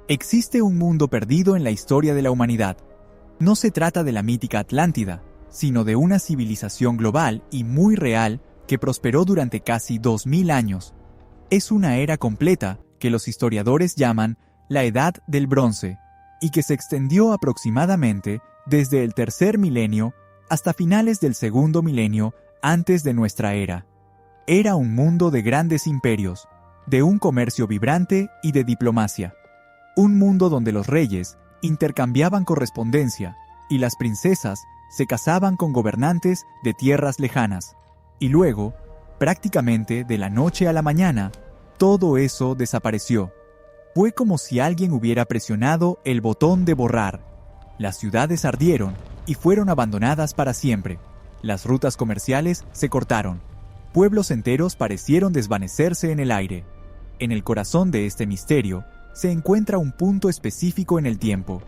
Existe un mundo perdido en la historia de la humanidad. No se trata de la mítica Atlántida, sino de una civilización global y muy real que prosperó durante casi 2000 años. Es una era completa que los historiadores llaman la Edad del Bronce y que se extendió aproximadamente desde el tercer milenio hasta finales del segundo milenio antes de nuestra era. Era un mundo de grandes imperios, de un comercio vibrante y de diplomacia. Un mundo donde los reyes intercambiaban correspondencia y las princesas se casaban con gobernantes de tierras lejanas. Y luego, prácticamente de la noche a la mañana, todo eso desapareció. Fue como si alguien hubiera presionado el botón de borrar. Las ciudades ardieron y fueron abandonadas para siempre. Las rutas comerciales se cortaron. Pueblos enteros parecieron desvanecerse en el aire. En el corazón de este misterio se encuentra un punto específico en el tiempo,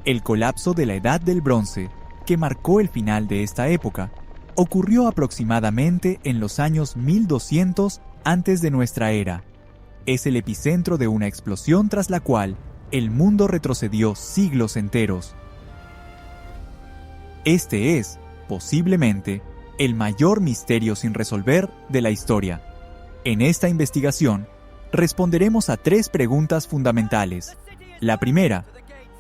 el colapso de la Edad del Bronce, que marcó el final de esta época. Ocurrió aproximadamente en los años 1200 antes de nuestra era. Es el epicentro de una explosión tras la cual el mundo retrocedió siglos enteros. Este es, posiblemente, el mayor misterio sin resolver de la historia. En esta investigación, responderemos a 3 preguntas fundamentales. La primera,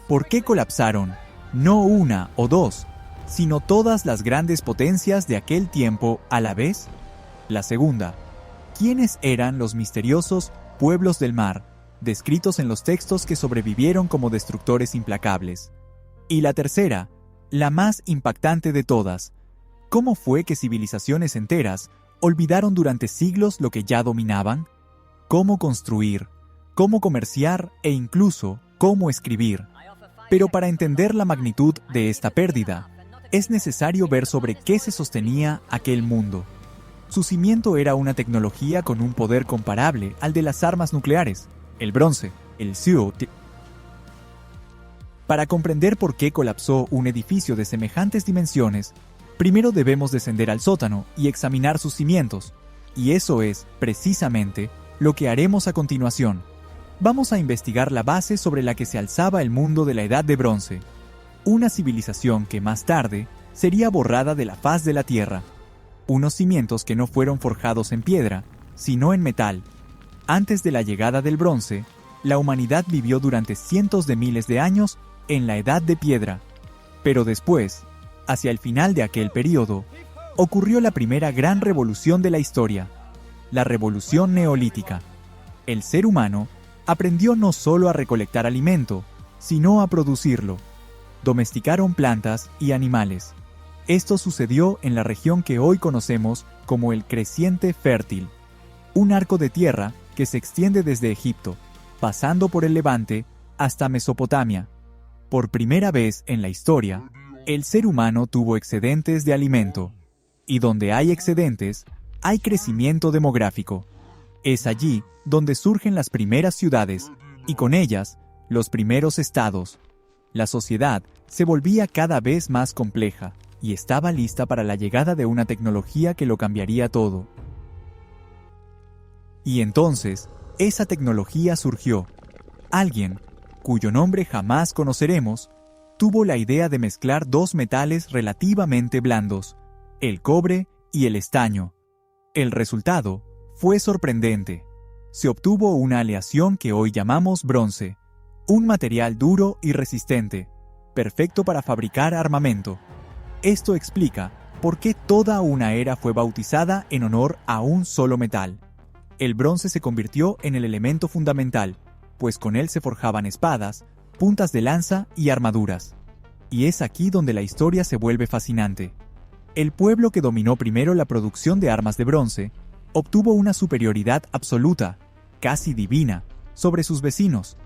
¿por qué colapsaron, no una o 2, sino todas las grandes potencias de aquel tiempo a la vez? La segunda, ¿quiénes eran los misteriosos pueblos del mar, descritos en los textos que sobrevivieron como destructores implacables? Y la tercera, la más impactante de todas, ¿cómo fue que civilizaciones enteras olvidaron durante siglos lo que ya dominaban? Cómo construir, cómo comerciar e incluso cómo escribir. Pero para entender la magnitud de esta pérdida, es necesario ver sobre qué se sostenía aquel mundo. Su cimiento era una tecnología con un poder comparable al de las armas nucleares, el bronce, el SEO. Para comprender por qué colapsó un edificio de semejantes dimensiones, primero debemos descender al sótano y examinar sus cimientos, y eso es, precisamente, lo que haremos a continuación. Vamos a investigar la base sobre la que se alzaba el mundo de la Edad de Bronce, una civilización que más tarde sería borrada de la faz de la Tierra. Unos cimientos que no fueron forjados en piedra, sino en metal. Antes de la llegada del bronce, la humanidad vivió durante cientos de miles de años en la Edad de Piedra. Pero después, hacia el final de aquel período, ocurrió la primera gran revolución de la historia, la Revolución Neolítica. El ser humano aprendió no solo a recolectar alimento, sino a producirlo. Domesticaron plantas y animales. Esto sucedió en la región que hoy conocemos como el Creciente Fértil, un arco de tierra que se extiende desde Egipto, pasando por el Levante hasta Mesopotamia. Por primera vez en la historia, el ser humano tuvo excedentes de alimento, y donde hay excedentes, hay crecimiento demográfico. Es allí donde surgen las primeras ciudades, y con ellas, los primeros estados. La sociedad se volvía cada vez más compleja, y estaba lista para la llegada de una tecnología que lo cambiaría todo. Y entonces, esa tecnología surgió. Alguien, cuyo nombre jamás conoceremos, tuvo la idea de mezclar 2 metales relativamente blandos, el cobre y el estaño. El resultado fue sorprendente. Se obtuvo una aleación que hoy llamamos bronce, un material duro y resistente, perfecto para fabricar armamento. Esto explica por qué toda una era fue bautizada en honor a un solo metal. El bronce se convirtió en el elemento fundamental, pues con él se forjaban espadas, puntas de lanza y armaduras. Y es aquí donde la historia se vuelve fascinante. El pueblo que dominó primero la producción de armas de bronce obtuvo una superioridad absoluta, casi divina, sobre sus vecinos.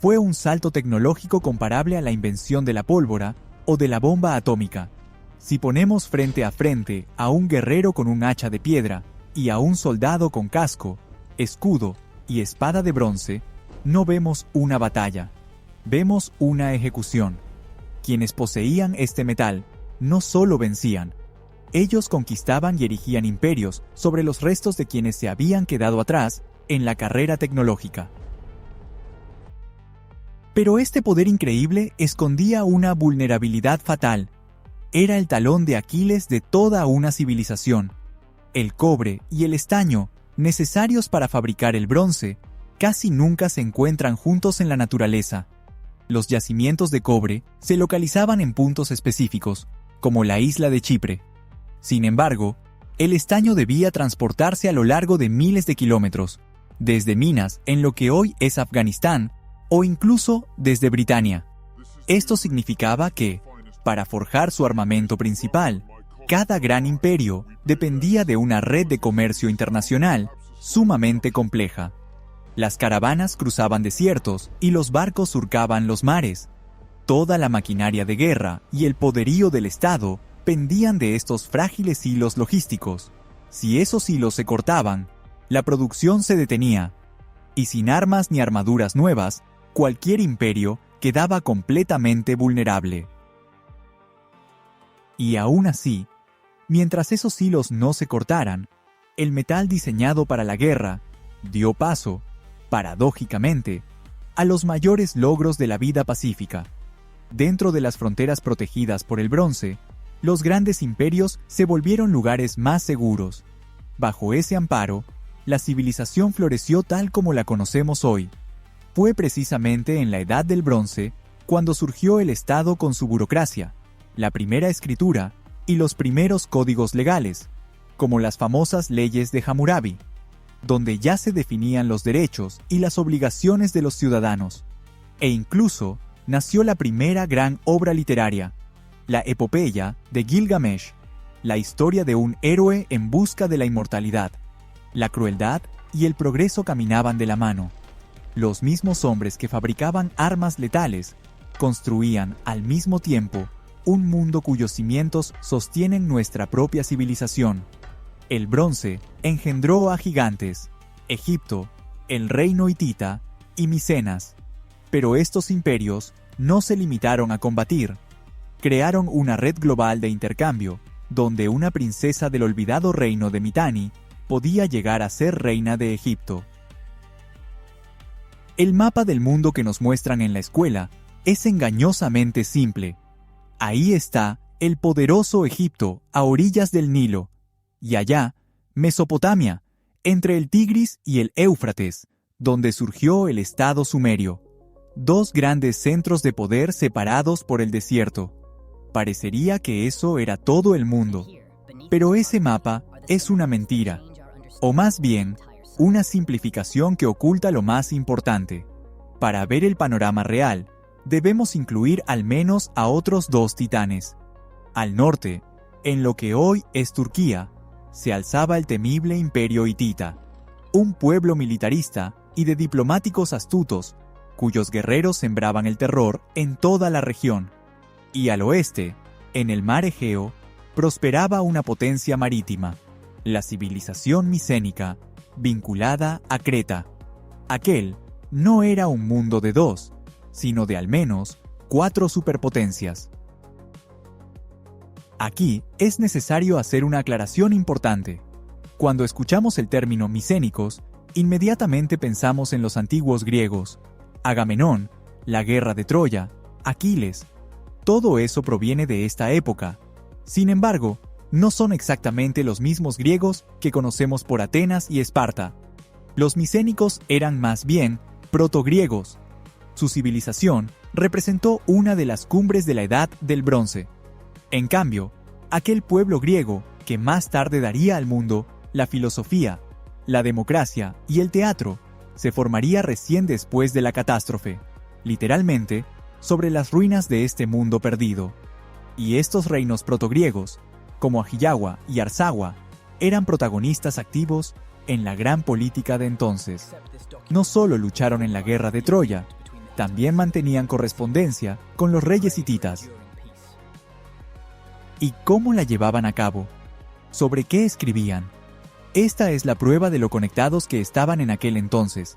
Fue un salto tecnológico comparable a la invención de la pólvora o de la bomba atómica. Si ponemos frente a frente a un guerrero con un hacha de piedra y a un soldado con casco, escudo y espada de bronce, no vemos una batalla, vemos una ejecución. Quienes poseían este metal no solo vencían, ellos conquistaban y erigían imperios sobre los restos de quienes se habían quedado atrás en la carrera tecnológica. Pero este poder increíble escondía una vulnerabilidad fatal. Era el talón de Aquiles de toda una civilización. El cobre y el estaño, necesarios para fabricar el bronce, casi nunca se encuentran juntos en la naturaleza. Los yacimientos de cobre se localizaban en puntos específicos, como la isla de Chipre. Sin embargo, el estaño debía transportarse a lo largo de miles de kilómetros, desde minas en lo que hoy es Afganistán, o incluso desde Britania. Esto significaba que, para forjar su armamento principal, cada gran imperio dependía de una red de comercio internacional sumamente compleja. Las caravanas cruzaban desiertos y los barcos surcaban los mares. Toda la maquinaria de guerra y el poderío del Estado pendían de estos frágiles hilos logísticos. Si esos hilos se cortaban, la producción se detenía, y sin armas ni armaduras nuevas, cualquier imperio quedaba completamente vulnerable. Y aún así, mientras esos hilos no se cortaran, el metal diseñado para la guerra dio paso, paradójicamente, a los mayores logros de la vida pacífica. Dentro de las fronteras protegidas por el bronce, los grandes imperios se volvieron lugares más seguros. Bajo ese amparo, la civilización floreció tal como la conocemos hoy. Fue precisamente en la Edad del Bronce cuando surgió el Estado con su burocracia, la primera escritura y los primeros códigos legales, como las famosas leyes de Hammurabi, donde ya se definían los derechos y las obligaciones de los ciudadanos. E incluso nació la primera gran obra literaria, la epopeya de Gilgamesh, la historia de un héroe en busca de la inmortalidad. La crueldad y el progreso caminaban de la mano. Los mismos hombres que fabricaban armas letales construían al mismo tiempo un mundo cuyos cimientos sostienen nuestra propia civilización. El bronce engendró a gigantes, Egipto, el reino hitita y Micenas. Pero estos imperios no se limitaron a combatir. Crearon una red global de intercambio, donde una princesa del olvidado reino de Mitanni podía llegar a ser reina de Egipto. El mapa del mundo que nos muestran en la escuela es engañosamente simple. Ahí está el poderoso Egipto a orillas del Nilo, y allá, Mesopotamia, entre el Tigris y el Éufrates, donde surgió el Estado sumerio. Dos grandes centros de poder separados por el desierto. Parecería que eso era todo el mundo, pero ese mapa es una mentira, o más bien, una simplificación que oculta lo más importante. Para ver el panorama real, debemos incluir al menos a otros dos titanes. Al norte, en lo que hoy es Turquía, se alzaba el temible imperio hitita, un pueblo militarista y de diplomáticos astutos, cuyos guerreros sembraban el terror en toda la región. Y al oeste, en el mar Egeo, prosperaba una potencia marítima, la civilización micénica, vinculada a Creta. Aquel no era un mundo de dos, sino de al menos 4 superpotencias. Aquí es necesario hacer una aclaración importante. Cuando escuchamos el término micénicos, inmediatamente pensamos en los antiguos griegos, Agamenón, la guerra de Troya, Aquiles. Todo eso proviene de esta época. Sin embargo, no son exactamente los mismos griegos que conocemos por Atenas y Esparta. Los micénicos eran más bien protogriegos. Su civilización representó una de las cumbres de la Edad del Bronce. En cambio, aquel pueblo griego que más tarde daría al mundo la filosofía, la democracia y el teatro, se formaría recién después de la catástrofe, literalmente, sobre las ruinas de este mundo perdido. Y estos reinos protogriegos, como Ajiyawa y Arzawa, eran protagonistas activos en la gran política de entonces. No solo lucharon en la guerra de Troya, también mantenían correspondencia con los reyes hititas. ¿Y cómo la llevaban a cabo? ¿Sobre qué escribían? Esta es la prueba de lo conectados que estaban en aquel entonces.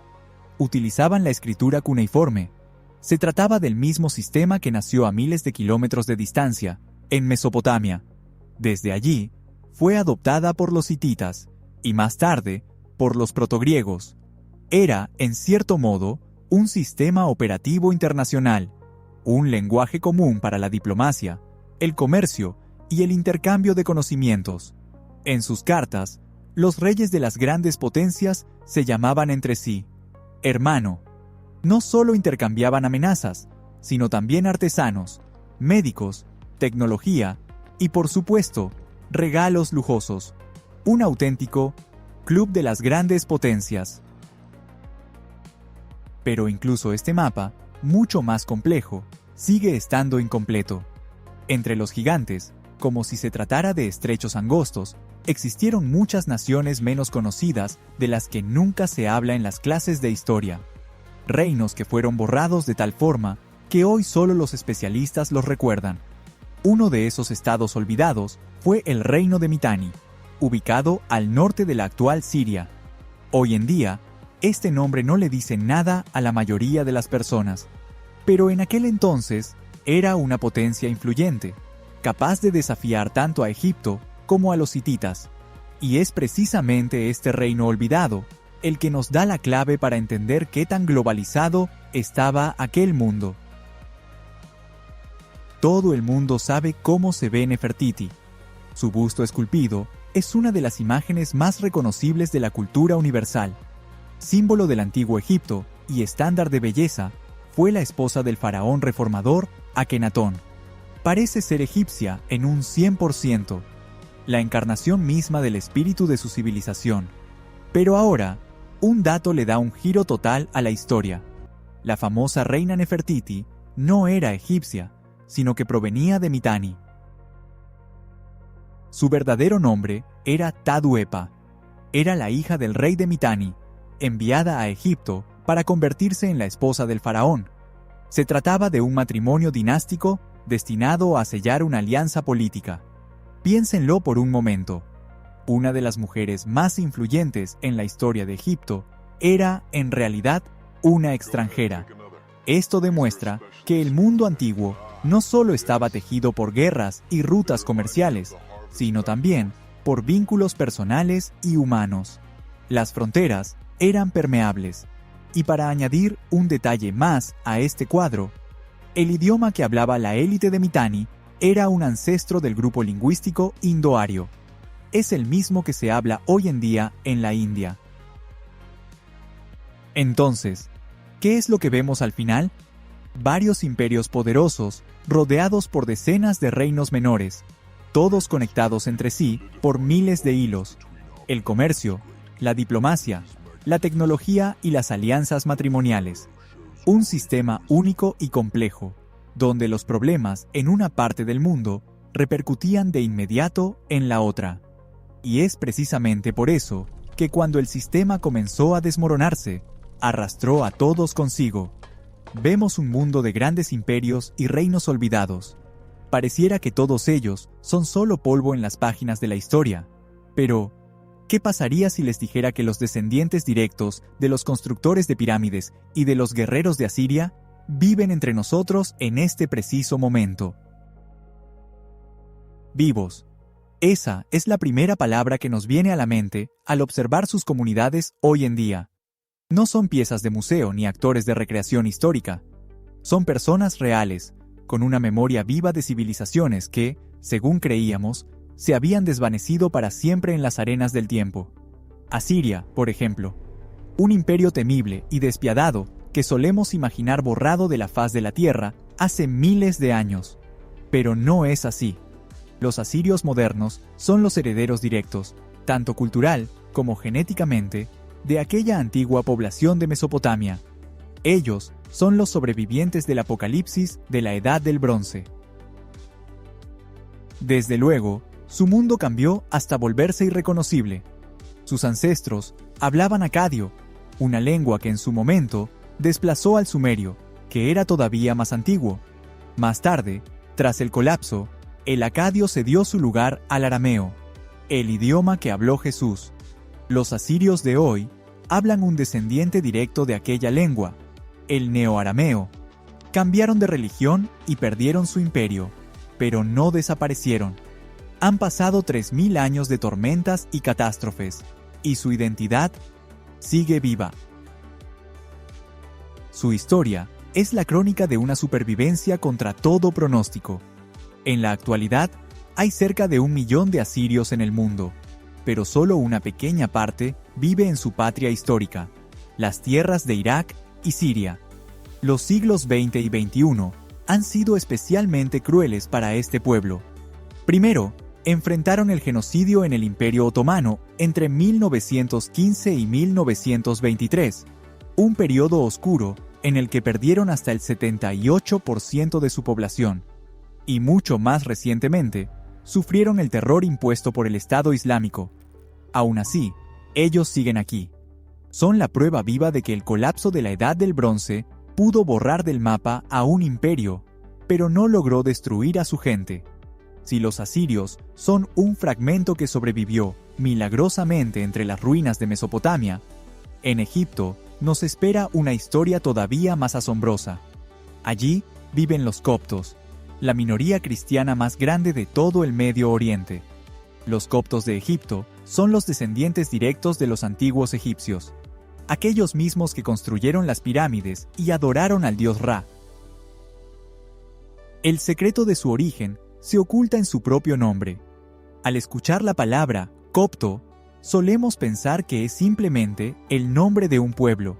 Utilizaban la escritura cuneiforme. Se trataba del mismo sistema que nació a miles de kilómetros de distancia, en Mesopotamia. Desde allí, fue adoptada por los hititas, y más tarde, por los protogriegos. Era, en cierto modo, un sistema operativo internacional, un lenguaje común para la diplomacia, el comercio y el intercambio de conocimientos. En sus cartas, los reyes de las grandes potencias se llamaban entre sí hermano. No solo intercambiaban amenazas, sino también artesanos, médicos, tecnología y, por supuesto, regalos lujosos. Un auténtico club de las grandes potencias. Pero incluso este mapa, mucho más complejo, sigue estando incompleto. Entre los gigantes, como si se tratara de estrechos angostos, existieron muchas naciones menos conocidas de las que nunca se habla en las clases de historia. Reinos que fueron borrados de tal forma que hoy solo los especialistas los recuerdan. Uno de esos estados olvidados fue el reino de Mitanni, ubicado al norte de la actual Siria. Hoy en día, este nombre no le dice nada a la mayoría de las personas, pero en aquel entonces era una potencia influyente, capaz de desafiar tanto a Egipto como a los hititas. Y es precisamente este reino olvidado el que nos da la clave para entender qué tan globalizado estaba aquel mundo. Todo el mundo sabe cómo se ve Nefertiti. Su busto esculpido es una de las imágenes más reconocibles de la cultura universal. Símbolo del antiguo Egipto y estándar de belleza, fue la esposa del faraón reformador Akenatón. Parece ser egipcia en un 100%, la encarnación misma del espíritu de su civilización. Pero ahora, un dato le da un giro total a la historia. La famosa reina Nefertiti no era egipcia, sino que provenía de Mitanni. Su verdadero nombre era Taduepa. Era la hija del rey de Mitanni, enviada a Egipto para convertirse en la esposa del faraón. Se trataba de un matrimonio dinástico destinado a sellar una alianza política. Piénsenlo por un momento. Una de las mujeres más influyentes en la historia de Egipto era, en realidad, una extranjera. Esto demuestra que el mundo antiguo no solo estaba tejido por guerras y rutas comerciales, sino también por vínculos personales y humanos. Las fronteras eran permeables. Y para añadir un detalle más a este cuadro, el idioma que hablaba la élite de Mitanni era un ancestro del grupo lingüístico indoario. Es el mismo que se habla hoy en día en la India. Entonces, ¿qué es lo que vemos al final? Varios imperios poderosos, rodeados por decenas de reinos menores, todos conectados entre sí por miles de hilos. El comercio, la diplomacia, la tecnología y las alianzas matrimoniales. Un sistema único y complejo, donde los problemas en una parte del mundo repercutían de inmediato en la otra. Y es precisamente por eso que cuando el sistema comenzó a desmoronarse, arrastró a todos consigo. Vemos un mundo de grandes imperios y reinos olvidados. Pareciera que todos ellos son solo polvo en las páginas de la historia. Pero, ¿qué pasaría si les dijera que los descendientes directos de los constructores de pirámides y de los guerreros de Asiria viven entre nosotros en este preciso momento? Vivos. Esa es la primera palabra que nos viene a la mente al observar sus comunidades hoy en día. No son piezas de museo ni actores de recreación histórica. Son personas reales, con una memoria viva de civilizaciones que, según creíamos, se habían desvanecido para siempre en las arenas del tiempo. Asiria, por ejemplo, un imperio temible y despiadado que solemos imaginar borrado de la faz de la tierra hace miles de años. Pero no es así. Los asirios modernos son los herederos directos, tanto cultural como genéticamente, de aquella antigua población de Mesopotamia. Ellos son los sobrevivientes del apocalipsis de la Edad del Bronce. Desde luego, su mundo cambió hasta volverse irreconocible. Sus ancestros hablaban acadio, una lengua que en su momento desplazó al sumerio, que era todavía más antiguo. Más tarde, tras el colapso, el acadio cedió su lugar al arameo, el idioma que habló Jesús. Los asirios de hoy hablan un descendiente directo de aquella lengua, el neoarameo. Cambiaron de religión y perdieron su imperio, pero no desaparecieron. Han pasado 3000 años de tormentas y catástrofes, y su identidad sigue viva. Su historia es la crónica de una supervivencia contra todo pronóstico. En la actualidad, hay cerca de 1 millón de asirios en el mundo, pero solo una pequeña parte vive en su patria histórica, las tierras de Irak y Siria. Los siglos XX y XXI han sido especialmente crueles para este pueblo. Primero, enfrentaron el genocidio en el Imperio Otomano entre 1915 y 1923, un periodo oscuro en el que perdieron hasta el 78% de su población, y mucho más recientemente, sufrieron el terror impuesto por el Estado Islámico. Aún así, ellos siguen aquí. Son la prueba viva de que el colapso de la Edad del Bronce pudo borrar del mapa a un imperio, pero no logró destruir a su gente. Si los asirios son un fragmento que sobrevivió milagrosamente entre las ruinas de Mesopotamia, en Egipto nos espera una historia todavía más asombrosa. Allí viven los coptos, la minoría cristiana más grande de todo el Medio Oriente. Los coptos de Egipto son los descendientes directos de los antiguos egipcios, aquellos mismos que construyeron las pirámides y adoraron al dios Ra. El secreto de su origen se oculta en su propio nombre. Al escuchar la palabra copto, solemos pensar que es simplemente el nombre de un pueblo,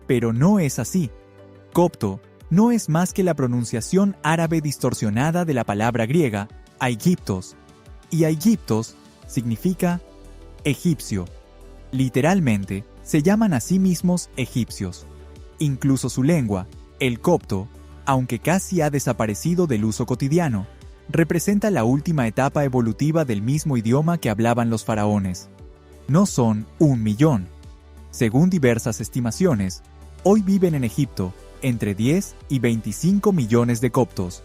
pero no es así. Copto no es más que la pronunciación árabe distorsionada de la palabra griega Aigiptos, y Aigiptos significa egipcio. Literalmente, se llaman a sí mismos egipcios. Incluso su lengua, el copto, aunque casi ha desaparecido del uso cotidiano, representa la última etapa evolutiva del mismo idioma que hablaban los faraones. No son 1 millón. Según diversas estimaciones, hoy viven en Egipto entre 10 y 25 millones de coptos,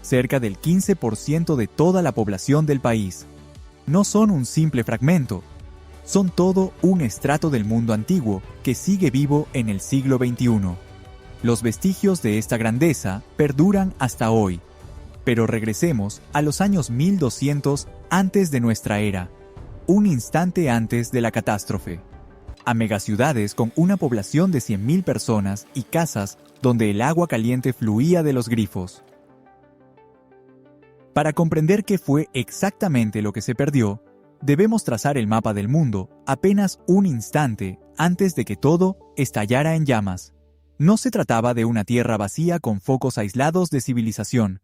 cerca del 15% de toda la población del país. No son un simple fragmento, son todo un estrato del mundo antiguo que sigue vivo en el siglo XXI. Los vestigios de esta grandeza perduran hasta hoy. Pero regresemos a los años 1200 antes de nuestra era, un instante antes de la catástrofe, a megaciudades con una población de 100.000 personas y casas donde el agua caliente fluía de los grifos. Para comprender qué fue exactamente lo que se perdió, debemos trazar el mapa del mundo apenas un instante antes de que todo estallara en llamas. No se trataba de una tierra vacía con focos aislados de civilización.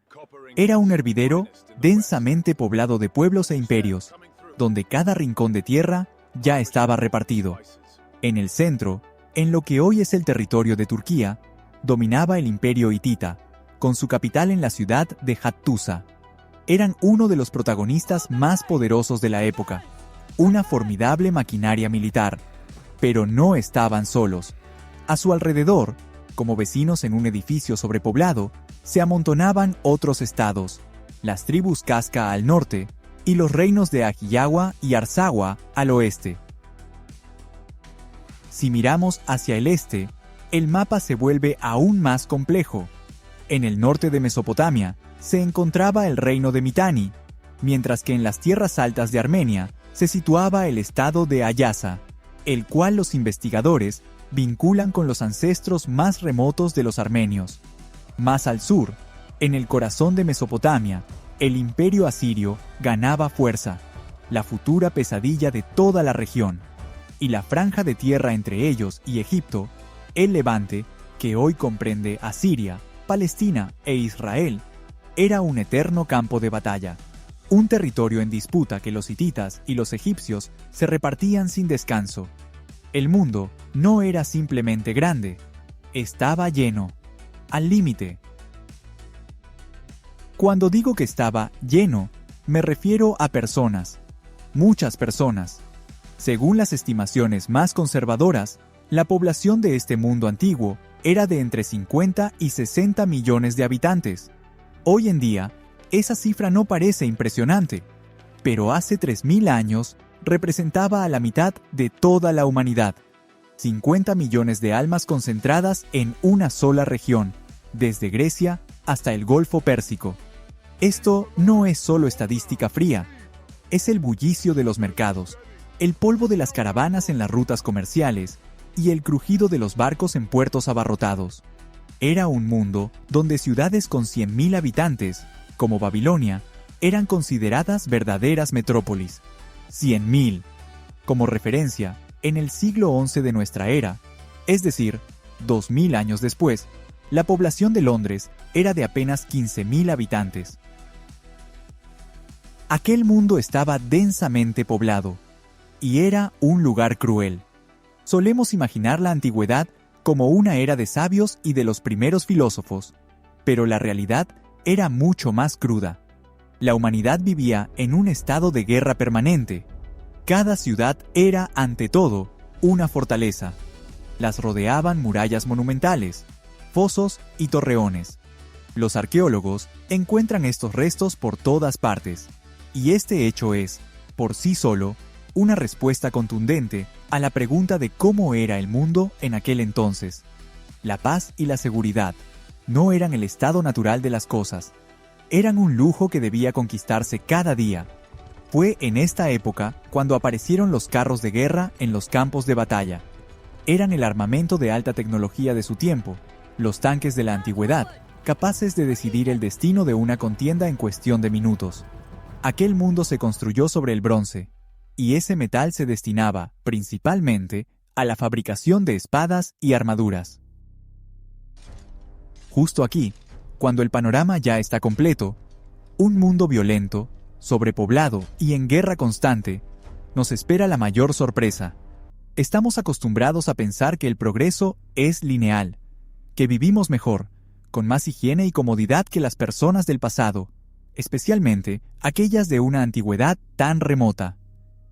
Era un hervidero densamente poblado de pueblos e imperios, donde cada rincón de tierra ya estaba repartido. En el centro, en lo que hoy es el territorio de Turquía, dominaba el imperio hitita, con su capital en la ciudad de Hattusa. Eran uno de los protagonistas más poderosos de la época, una formidable maquinaria militar, pero no estaban solos. A su alrededor, como vecinos en un edificio sobrepoblado, se amontonaban otros estados, las tribus Casca al norte y los reinos de Ajiyawa y Arzawa al oeste. Si miramos hacia el este, el mapa se vuelve aún más complejo. En el norte de Mesopotamia se encontraba el reino de Mitanni, mientras que en las tierras altas de Armenia se situaba el estado de Ayasa, el cual los investigadores vinculan con los ancestros más remotos de los armenios. Más al sur, en el corazón de Mesopotamia, el imperio asirio ganaba fuerza, la futura pesadilla de toda la región, y la franja de tierra entre ellos y Egipto, el Levante, que hoy comprende a Siria, Palestina e Israel, era un eterno campo de batalla, un territorio en disputa que los hititas y los egipcios se repartían sin descanso. El mundo no era simplemente grande, estaba lleno, al límite. Cuando digo que estaba lleno, me refiero a personas, muchas personas. Según las estimaciones más conservadoras, la población de este mundo antiguo era de entre 50 y 60 millones de habitantes. Hoy en día, esa cifra no parece impresionante, pero hace 3.000 años representaba a la mitad de toda la humanidad. 50 millones de almas concentradas en una sola región, desde Grecia hasta el Golfo Pérsico. Esto no es solo estadística fría, es el bullicio de los mercados, el polvo de las caravanas en las rutas comerciales y el crujido de los barcos en puertos abarrotados. Era un mundo donde ciudades con 100.000 habitantes, como Babilonia, eran consideradas verdaderas metrópolis. 100.000. Como referencia, en el siglo XI de nuestra era, es decir, 2000 años después, la población de Londres era de apenas 15.000 habitantes. Aquel mundo estaba densamente poblado, y era un lugar cruel. Solemos imaginar la antigüedad como una era de sabios y de los primeros filósofos, pero la realidad era mucho más cruda. La humanidad vivía en un estado de guerra permanente. Cada ciudad era, ante todo, una fortaleza. Las rodeaban murallas monumentales, fosos y torreones. Los arqueólogos encuentran estos restos por todas partes, y este hecho es, por sí solo, una respuesta contundente a la pregunta de cómo era el mundo en aquel entonces. La paz y la seguridad no eran el estado natural de las cosas, eran un lujo que debía conquistarse cada día. Fue en esta época cuando aparecieron los carros de guerra en los campos de batalla. Eran el armamento de alta tecnología de su tiempo, los tanques de la antigüedad, capaces de decidir el destino de una contienda en cuestión de minutos. Aquel mundo se construyó sobre el bronce, y ese metal se destinaba, principalmente, a la fabricación de espadas y armaduras. Justo aquí, cuando el panorama ya está completo, un mundo violento, sobrepoblado y en guerra constante, nos espera la mayor sorpresa. Estamos acostumbrados a pensar que el progreso es lineal, que vivimos mejor, con más higiene y comodidad que las personas del pasado, especialmente aquellas de una antigüedad tan remota.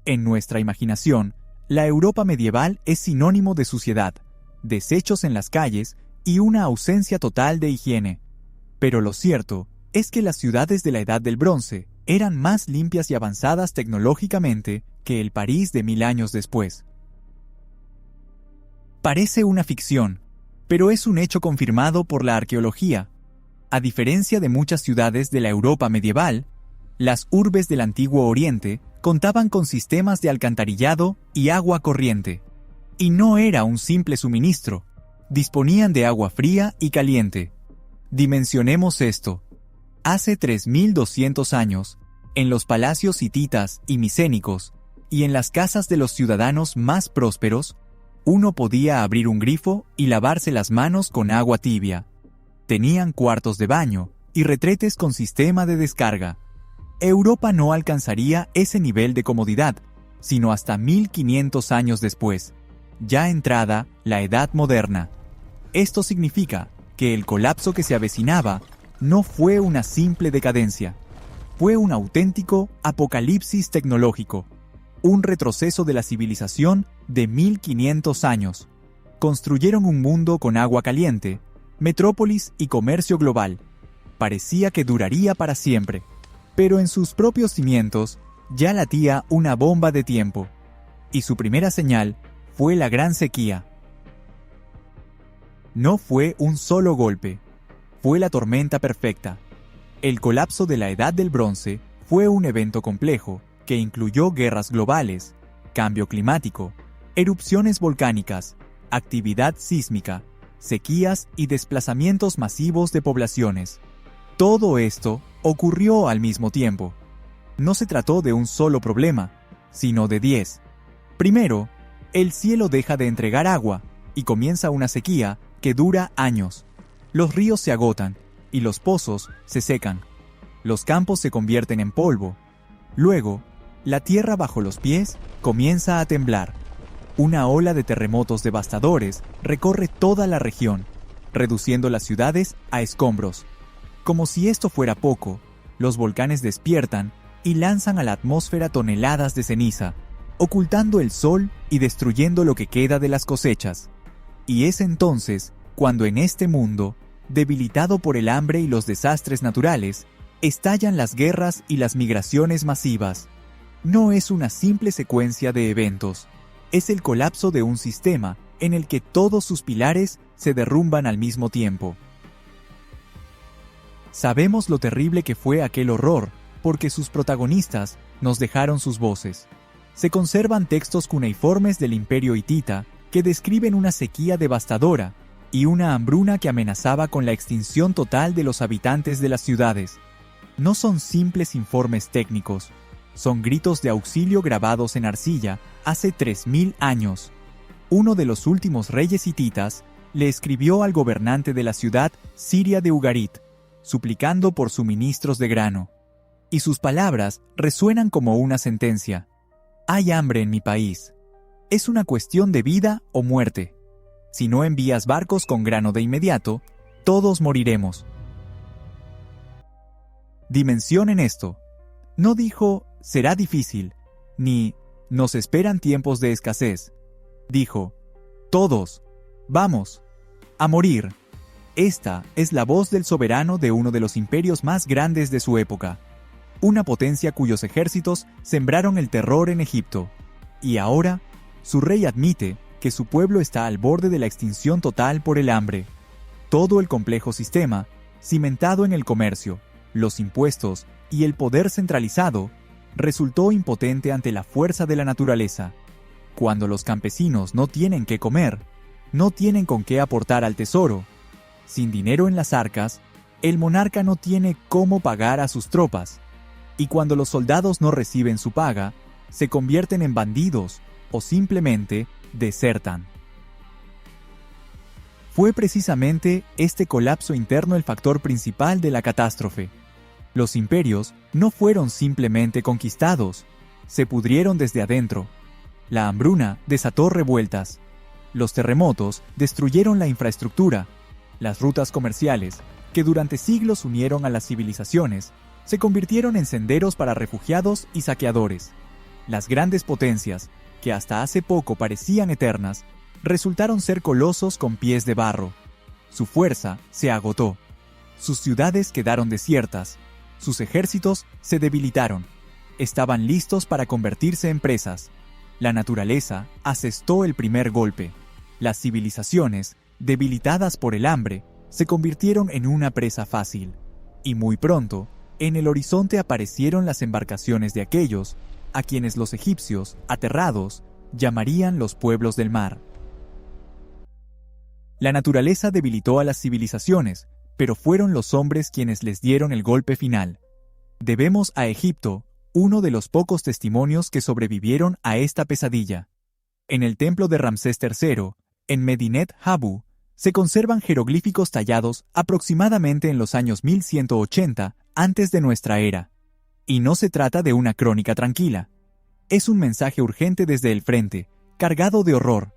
En nuestra imaginación, la Europa medieval es sinónimo de suciedad, desechos en las calles y una ausencia total de higiene. Pero lo cierto es que las ciudades de la Edad del Bronce eran más limpias y avanzadas tecnológicamente que el París de 1000 años después. Parece una ficción, pero es un hecho confirmado por la arqueología. A diferencia de muchas ciudades de la Europa medieval, las urbes del Antiguo Oriente contaban con sistemas de alcantarillado y agua corriente. Y no era un simple suministro, disponían de agua fría y caliente. Dimensionemos esto. Hace 3200 años, en los palacios hititas y micénicos, y en las casas de los ciudadanos más prósperos, uno podía abrir un grifo y lavarse las manos con agua tibia. Tenían cuartos de baño y retretes con sistema de descarga. Europa no alcanzaría ese nivel de comodidad, sino hasta 1500 años después, ya entrada la Edad Moderna. Esto significa que el colapso que se avecinaba no fue una simple decadencia, fue un auténtico apocalipsis tecnológico, un retroceso de la civilización de 1500 años. Construyeron un mundo con agua caliente, metrópolis y comercio global. Parecía que duraría para siempre, pero en sus propios cimientos ya latía una bomba de tiempo, y su primera señal fue la gran sequía. No fue un solo golpe, fue la tormenta perfecta. El colapso de la Edad del Bronce fue un evento complejo que incluyó guerras globales, cambio climático, erupciones volcánicas, actividad sísmica, sequías y desplazamientos masivos de poblaciones. Todo esto ocurrió al mismo tiempo. No se trató de un solo problema, sino de 10. Primero, el cielo deja de entregar agua y comienza una sequía que dura años. Los ríos se agotan y los pozos se secan. Los campos se convierten en polvo. Luego, la tierra bajo los pies comienza a temblar. Una ola de terremotos devastadores recorre toda la región, reduciendo las ciudades a escombros. Como si esto fuera poco, los volcanes despiertan y lanzan a la atmósfera toneladas de ceniza, ocultando el sol y destruyendo lo que queda de las cosechas. Y es entonces cuando en este mundo, debilitado por el hambre y los desastres naturales, estallan las guerras y las migraciones masivas. No es una simple secuencia de eventos, es el colapso de un sistema en el que todos sus pilares se derrumban al mismo tiempo. Sabemos lo terrible que fue aquel horror, porque sus protagonistas nos dejaron sus voces. Se conservan textos cuneiformes del Imperio hitita que describen una sequía devastadora y una hambruna que amenazaba con la extinción total de los habitantes de las ciudades. No son simples informes técnicos, son gritos de auxilio grabados en arcilla hace 3000 años. Uno de los últimos reyes hititas le escribió al gobernante de la ciudad siria de Ugarit, suplicando por suministros de grano. Y sus palabras resuenan como una sentencia. Hay hambre en mi país. Es una cuestión de vida o muerte. Si no envías barcos con grano de inmediato, todos moriremos. Dimensionen esto. No dijo, será difícil, ni, nos esperan tiempos de escasez. Dijo, todos, vamos, a morir. Esta es la voz del soberano de uno de los imperios más grandes de su época. Una potencia cuyos ejércitos sembraron el terror en Egipto. Y ahora, su rey admite que su pueblo está al borde de la extinción total por el hambre. Todo el complejo sistema, cimentado en el comercio, los impuestos y el poder centralizado, resultó impotente ante la fuerza de la naturaleza. Cuando los campesinos no tienen qué comer, no tienen con qué aportar al tesoro, sin dinero en las arcas, el monarca no tiene cómo pagar a sus tropas, y cuando los soldados no reciben su paga, se convierten en bandidos o simplemente desertan. Fue precisamente este colapso interno el factor principal de la catástrofe. Los imperios no fueron simplemente conquistados, se pudrieron desde adentro. La hambruna desató revueltas. Los terremotos destruyeron la infraestructura. Las rutas comerciales, que durante siglos unieron a las civilizaciones, se convirtieron en senderos para refugiados y saqueadores. Las grandes potencias, que hasta hace poco parecían eternas, resultaron ser colosos con pies de barro. Su fuerza se agotó. Sus ciudades quedaron desiertas. Sus ejércitos se debilitaron. Estaban listos para convertirse en presas. La naturaleza asestó el primer golpe. Las civilizaciones, debilitadas por el hambre, se convirtieron en una presa fácil. Y muy pronto, en el horizonte aparecieron las embarcaciones de aquellos a quienes los egipcios, aterrados, llamarían los pueblos del mar. La naturaleza debilitó a las civilizaciones, pero fueron los hombres quienes les dieron el golpe final. Debemos a Egipto uno de los pocos testimonios que sobrevivieron a esta pesadilla. En el templo de Ramsés III, en Medinet Habu, se conservan jeroglíficos tallados aproximadamente en los años 1180 antes de nuestra era. Y no se trata de una crónica tranquila. Es un mensaje urgente desde el frente, cargado de horror.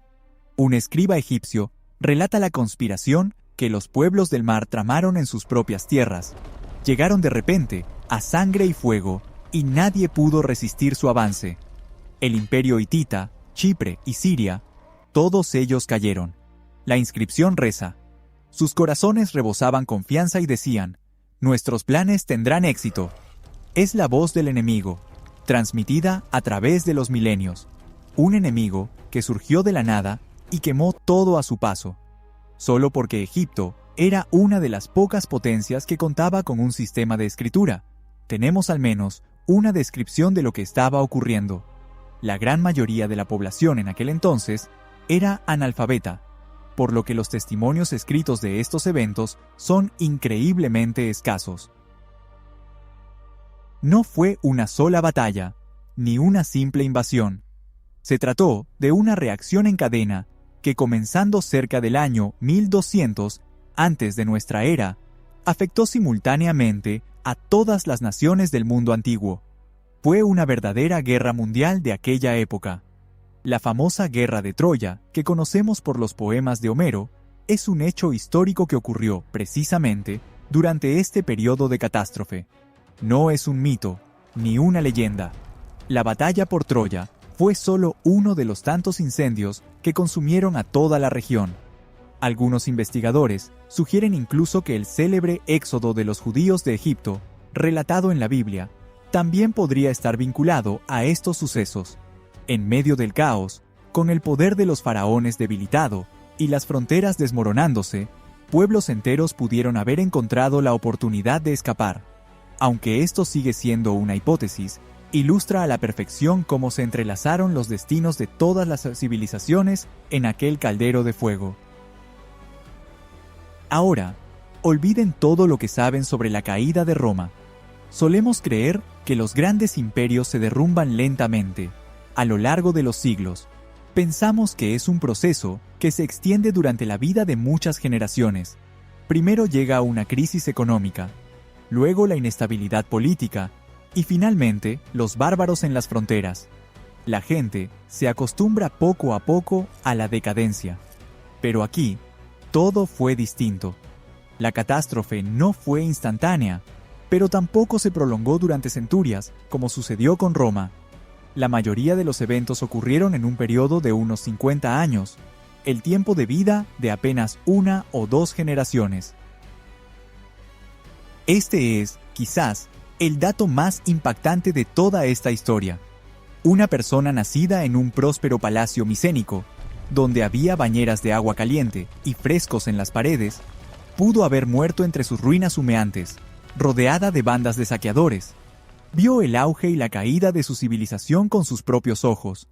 Un escriba egipcio relata la conspiración que los pueblos del mar tramaron en sus propias tierras. Llegaron de repente a sangre y fuego, y nadie pudo resistir su avance. El imperio hitita, Chipre y Siria, todos ellos cayeron. La inscripción reza: sus corazones rebosaban confianza y decían, nuestros planes tendrán éxito. Es la voz del enemigo, transmitida a través de los milenios. Un enemigo que surgió de la nada y quemó todo a su paso. Solo porque Egipto era una de las pocas potencias que contaba con un sistema de escritura, tenemos al menos una descripción de lo que estaba ocurriendo. La gran mayoría de la población en aquel entonces era analfabeta, por lo que los testimonios escritos de estos eventos son increíblemente escasos. No fue una sola batalla, ni una simple invasión. Se trató de una reacción en cadena que, comenzando cerca del año 1200 antes de nuestra era, afectó simultáneamente a todas las naciones del mundo antiguo. Fue una verdadera guerra mundial de aquella época. La famosa Guerra de Troya, que conocemos por los poemas de Homero, es un hecho histórico que ocurrió, precisamente, durante este periodo de catástrofe. No es un mito, ni una leyenda. La batalla por Troya fue solo uno de los tantos incendios que consumieron a toda la región. Algunos investigadores sugieren incluso que el célebre éxodo de los judíos de Egipto, relatado en la Biblia, también podría estar vinculado a estos sucesos. En medio del caos, con el poder de los faraones debilitado y las fronteras desmoronándose, pueblos enteros pudieron haber encontrado la oportunidad de escapar. Aunque esto sigue siendo una hipótesis, ilustra a la perfección cómo se entrelazaron los destinos de todas las civilizaciones en aquel caldero de fuego. Ahora, olviden todo lo que saben sobre la caída de Roma. Solemos creer que los grandes imperios se derrumban lentamente, a lo largo de los siglos. Pensamos que es un proceso que se extiende durante la vida de muchas generaciones. Primero llega una crisis económica, luego la inestabilidad política, y finalmente los bárbaros en las fronteras. La gente se acostumbra poco a poco a la decadencia. Pero aquí, todo fue distinto. La catástrofe no fue instantánea, pero tampoco se prolongó durante centurias, como sucedió con Roma. La mayoría de los eventos ocurrieron en un periodo de unos 50 años, el tiempo de vida de apenas 1 o 2 generaciones. Este es, quizás, el dato más impactante de toda esta historia. Una persona nacida en un próspero palacio micénico, donde había bañeras de agua caliente y frescos en las paredes, pudo haber muerto entre sus ruinas humeantes, rodeada de bandas de saqueadores. Vio el auge y la caída de su civilización con sus propios ojos.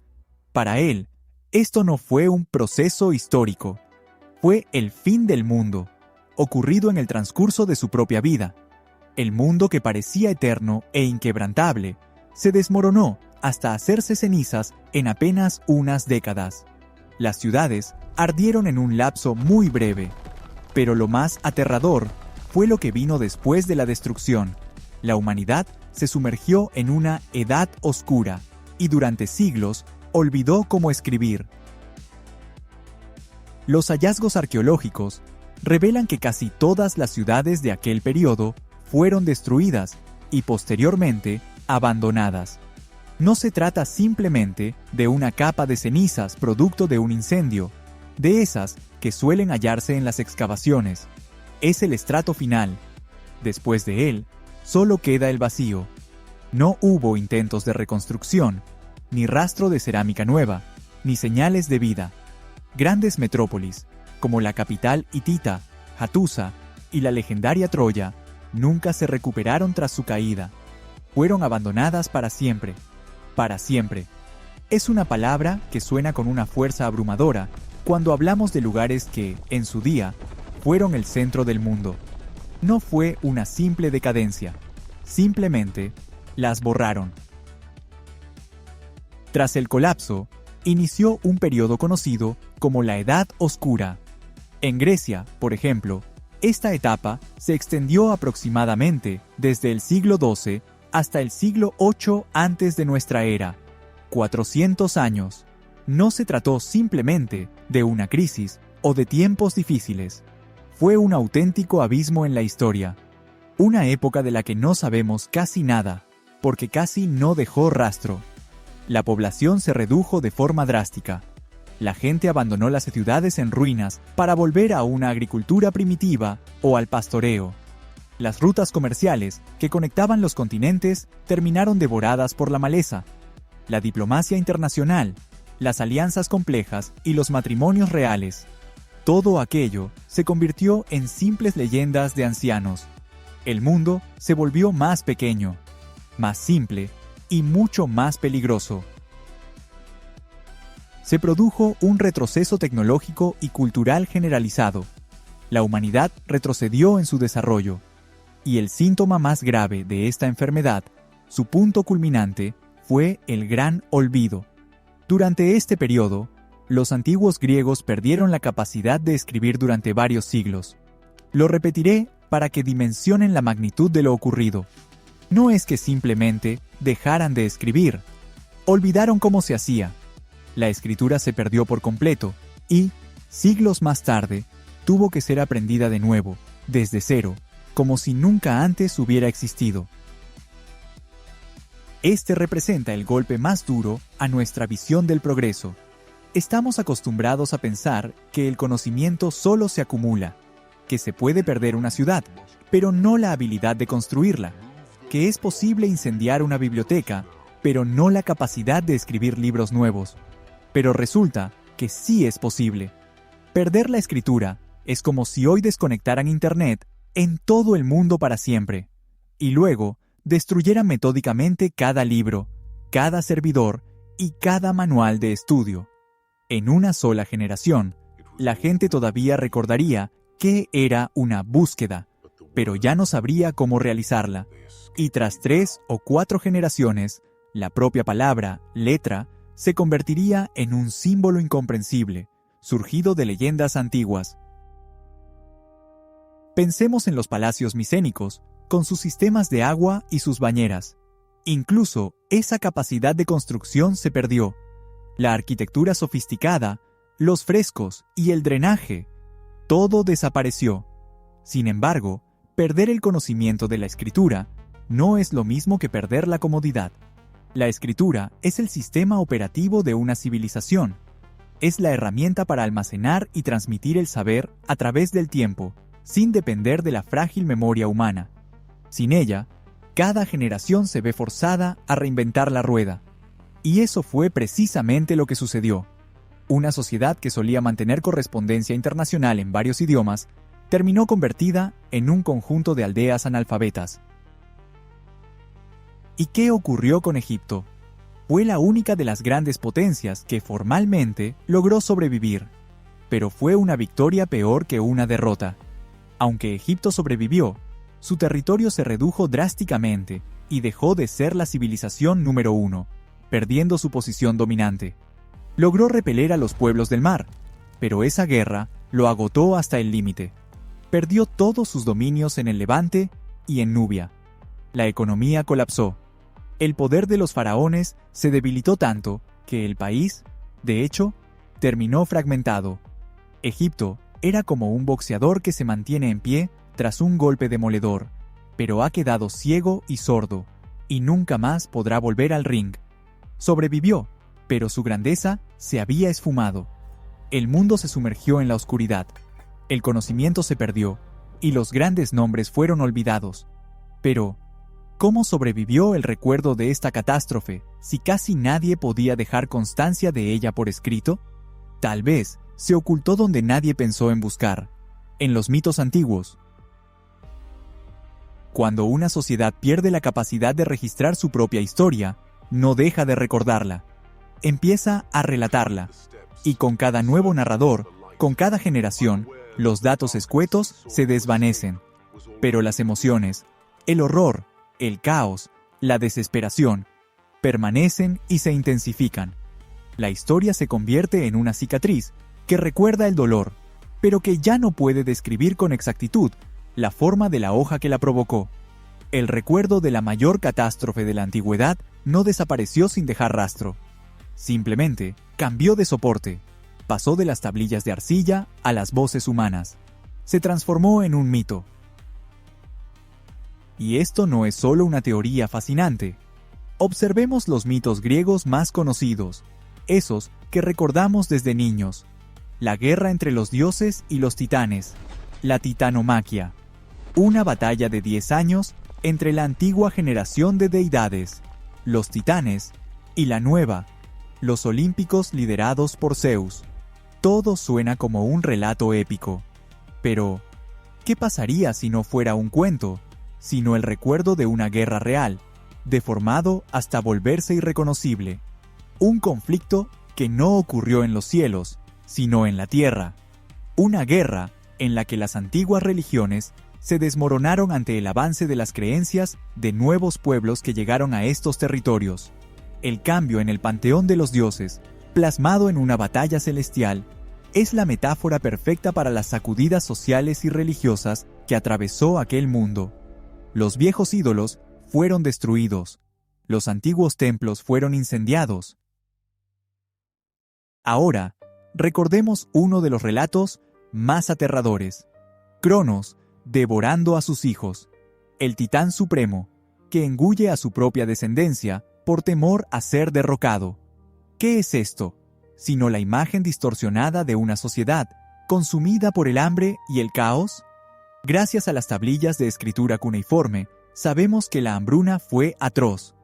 Para él, esto no fue un proceso histórico, fue el fin del mundo, ocurrido en el transcurso de su propia vida. El mundo que parecía eterno e inquebrantable se desmoronó hasta hacerse cenizas en apenas unas décadas. Las ciudades ardieron en un lapso muy breve, pero lo más aterrador fue lo que vino después de la destrucción. La humanidad se sumergió en una edad oscura y durante siglos olvidó cómo escribir. Los hallazgos arqueológicos revelan que casi todas las ciudades de aquel periodo fueron destruidas y posteriormente abandonadas. No se trata simplemente de una capa de cenizas producto de un incendio, de esas que suelen hallarse en las excavaciones. Es el estrato final. Después de él, solo queda el vacío. No hubo intentos de reconstrucción, ni rastro de cerámica nueva, ni señales de vida. Grandes metrópolis, como la capital hitita, Hattusa, y la legendaria Troya, nunca se recuperaron tras su caída. Fueron abandonadas para siempre. Para siempre. Es una palabra que suena con una fuerza abrumadora cuando hablamos de lugares que, en su día, fueron el centro del mundo. No fue una simple decadencia. Simplemente las borraron. Tras el colapso, inició un periodo conocido como la Edad Oscura. En Grecia, por ejemplo, esta etapa se extendió aproximadamente desde el siglo XII hasta el siglo VIII antes de nuestra era. 400 años. No se trató simplemente de una crisis o de tiempos difíciles. Fue un auténtico abismo en la historia. Una época de la que no sabemos casi nada, porque casi no dejó rastro. La población se redujo de forma drástica. La gente abandonó las ciudades en ruinas para volver a una agricultura primitiva o al pastoreo. Las rutas comerciales que conectaban los continentes terminaron devoradas por la maleza. La diplomacia internacional, las alianzas complejas y los matrimonios reales. Todo aquello se convirtió en simples leyendas de ancianos. El mundo se volvió más pequeño, más simple y mucho más peligroso. Se produjo un retroceso tecnológico y cultural generalizado. La humanidad retrocedió en su desarrollo. Y el síntoma más grave de esta enfermedad, su punto culminante, fue el gran olvido. Durante este periodo, los antiguos griegos perdieron la capacidad de escribir durante varios siglos. Lo repetiré para que dimensionen la magnitud de lo ocurrido. No es que simplemente dejaran de escribir. Olvidaron cómo se hacía. La escritura se perdió por completo y, siglos más tarde, tuvo que ser aprendida de nuevo, desde cero, como si nunca antes hubiera existido. Este representa el golpe más duro a nuestra visión del progreso. Estamos acostumbrados a pensar que el conocimiento solo se acumula, que se puede perder una ciudad, pero no la habilidad de construirla, que es posible incendiar una biblioteca, pero no la capacidad de escribir libros nuevos. Pero resulta que sí es posible. Perder la escritura es como si hoy desconectaran Internet en todo el mundo para siempre, y luego destruyeran metódicamente cada libro, cada servidor y cada manual de estudio. En una sola generación, la gente todavía recordaría qué era una búsqueda, pero ya no sabría cómo realizarla. Y tras 3 o 4 generaciones, la propia palabra, letra, se convertiría en un símbolo incomprensible, surgido de leyendas antiguas. Pensemos en los palacios micénicos, con sus sistemas de agua y sus bañeras. Incluso esa capacidad de construcción se perdió. La arquitectura sofisticada, los frescos y el drenaje, todo desapareció. Sin embargo, perder el conocimiento de la escritura no es lo mismo que perder la comodidad. La escritura es el sistema operativo de una civilización. Es la herramienta para almacenar y transmitir el saber a través del tiempo, sin depender de la frágil memoria humana. Sin ella, cada generación se ve forzada a reinventar la rueda. Y eso fue precisamente lo que sucedió. Una sociedad que solía mantener correspondencia internacional en varios idiomas, terminó convertida en un conjunto de aldeas analfabetas. ¿Y qué ocurrió con Egipto? Fue la única de las grandes potencias que formalmente logró sobrevivir, pero fue una victoria peor que una derrota. Aunque Egipto sobrevivió, su territorio se redujo drásticamente y dejó de ser la civilización número 1, perdiendo su posición dominante. Logró repeler a los pueblos del mar, pero esa guerra lo agotó hasta el límite. Perdió todos sus dominios en el Levante y en Nubia. La economía colapsó. El poder de los faraones se debilitó tanto que el país, de hecho, terminó fragmentado. Egipto era como un boxeador que se mantiene en pie tras un golpe demoledor, pero ha quedado ciego y sordo, y nunca más podrá volver al ring. Sobrevivió, pero su grandeza se había esfumado. El mundo se sumergió en la oscuridad. El conocimiento se perdió, y los grandes nombres fueron olvidados. Pero, ¿cómo sobrevivió el recuerdo de esta catástrofe si casi nadie podía dejar constancia de ella por escrito? Tal vez se ocultó donde nadie pensó en buscar, en los mitos antiguos. Cuando una sociedad pierde la capacidad de registrar su propia historia, no deja de recordarla. Empieza a relatarla, y con cada nuevo narrador, con cada generación, los datos escuetos se desvanecen. Pero las emociones, el horror, el caos, la desesperación, permanecen y se intensifican. La historia se convierte en una cicatriz que recuerda el dolor, pero que ya no puede describir con exactitud la forma de la hoja que la provocó. El recuerdo de la mayor catástrofe de la antigüedad no desapareció sin dejar rastro. Simplemente cambió de soporte, pasó de las tablillas de arcilla a las voces humanas. Se transformó en un mito. Y esto no es solo una teoría fascinante. Observemos los mitos griegos más conocidos, esos que recordamos desde niños. La guerra entre los dioses y los titanes, la titanomaquia. Una batalla de 10 años entre la antigua generación de deidades, los titanes, y la nueva, los olímpicos liderados por Zeus. Todo suena como un relato épico. Pero, ¿qué pasaría si no fuera un cuento, sino el recuerdo de una guerra real, deformado hasta volverse irreconocible? Un conflicto que no ocurrió en los cielos, sino en la tierra. Una guerra en la que las antiguas religiones se desmoronaron ante el avance de las creencias de nuevos pueblos que llegaron a estos territorios. El cambio en el panteón de los dioses, plasmado en una batalla celestial, es la metáfora perfecta para las sacudidas sociales y religiosas que atravesó aquel mundo. Los viejos ídolos fueron destruidos. Los antiguos templos fueron incendiados. Ahora, recordemos uno de los relatos más aterradores. Cronos devorando a sus hijos. El titán supremo, que engulle a su propia descendencia por temor a ser derrocado. ¿Qué es esto? Sino la imagen distorsionada de una sociedad consumida por el hambre y el caos. Gracias a las tablillas de escritura cuneiforme, sabemos que la hambruna fue atroz.